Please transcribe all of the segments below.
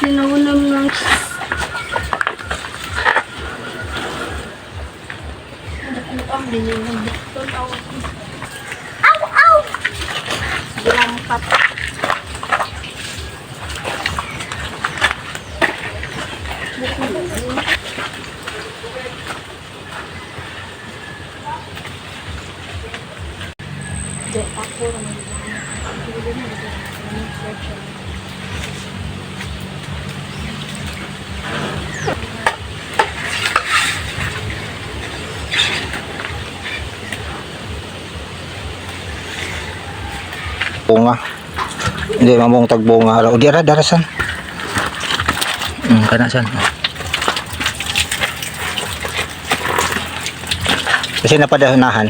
Sinunam ng... Ow! Ow! Lampat. Bunga. Hindi mamong tagbunga. O di ara darasan. Kana san. Kasi napadahanahan.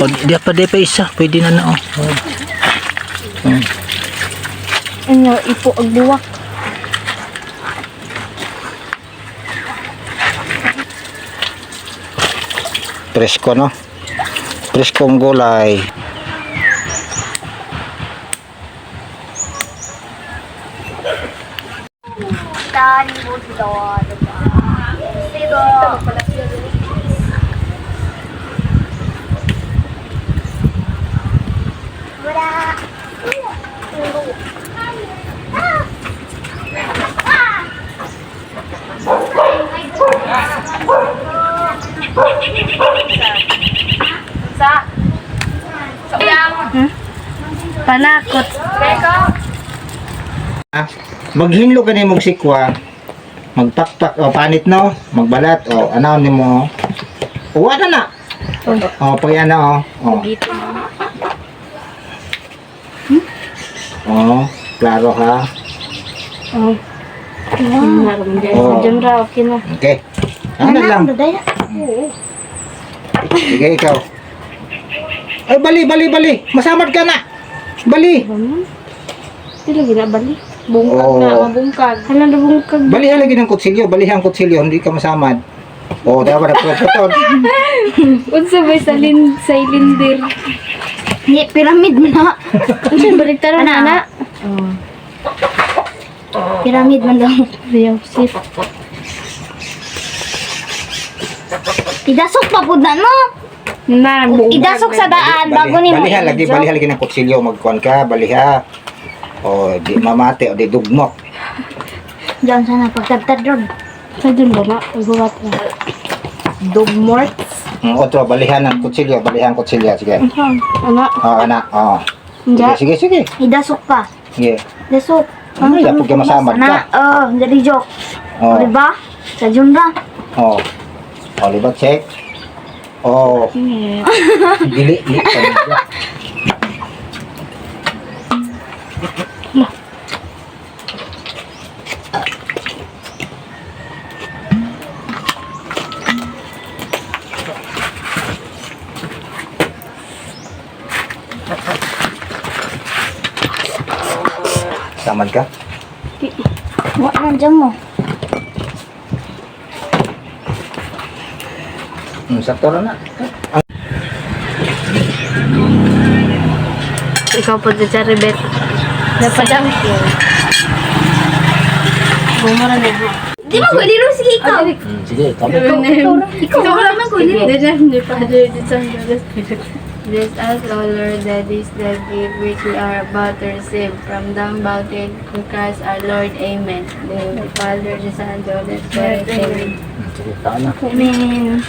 O di pa isa, pwede na na oh. Ano, ipo ang buwak. Presko no. Preskong gulay. Tani mo dito. Dito. Wala. Panakot. Maghinlo ka mong sikwa. Magpakpak o panit no, magbalat o anaw nimo. Uwa na na. O pag ana o. Dito. O, klaro ha. Oh. Oh. Diyan raw, okay na. Okay. Ano lang. Sige ikaw. Ay bali. Masamad ka na. Bali. Hindi lagi na bali. Bungkag na, mabungkag. Hala na bungkag. Balihan lagi ng kutsilyo, balihan kutsilyo, hindi ka masamad. O, dapat na putol. Unsa ba sa silindir? Ni pyramid mo na. Unsa baliktaran na na? Pyramid man daw. Yosef. Idasok pa pud na no. Na, idasok sa daan bago ni mo. Balihan lagi ng kutsilyo, magkuan ka, baliha. O, di mamate, o di dugmok. Diyan sana pagtagtad ron. Sa dun ba na? Pagbuhat na. Dugmort? Otro, balihan ng kutsilyo, sige. Ano? O, anak, o. Sige. Idasok pa. Sige. Dasok. Ano, yapod ka masamad ka. Jadi joke. O, Diba? Sa Junra. o. O, diba, check. O, dili. Samad ka? Wak nandiyan mo. Sakto na. Ikaw po sa charibet. Napadang ko. Bumara na ha. Di ba ko liro sige ikaw. Sige, tabi. Ikaw wala man ko liro. Bless us, O Lord, that is the gift which we are about to receive from the bounty of Christ our Lord. Amen. In the name of the Father, the Son, and the Holy Spirit. Amen. Sige, taan na. Amen.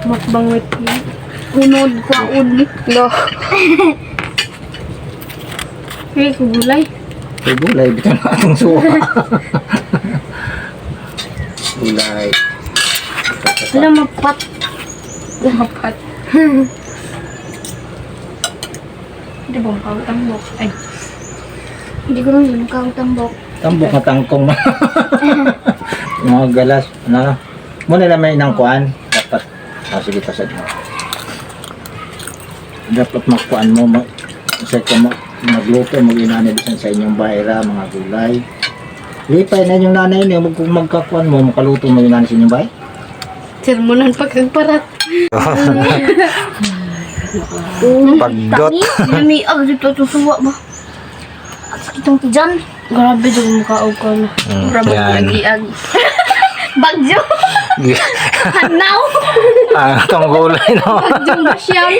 Mukbang with you. Unod ko ulit. No. Hey, kubulay. Ay, gulay, bitaw na atong suwa. Gulay. Wala mapat. Dapat. Hindi ba makakatambok? Ay. Hindi ko rin makakatambok. Tambok na tangkong na. Mga galas. Na. Muna na may inangkuan. Dapat. Sige, pasad mo. Dapat magkuan mo. Kasi kung magluto, mag-inanid sa inyong bayra, mga gulay. Lipay na yung nanay niyo. Kung magkakuan mo, makaluto mo yung nanay sa inyong bay. Sermonan pagkagparat. Pagdot. Nami, dito tusuwa ba? Itong tijan. Grabe dyan mukha ko na. Yan. Bagyo. Hanaw. Ang itong gulay, no? Bagyong basyang.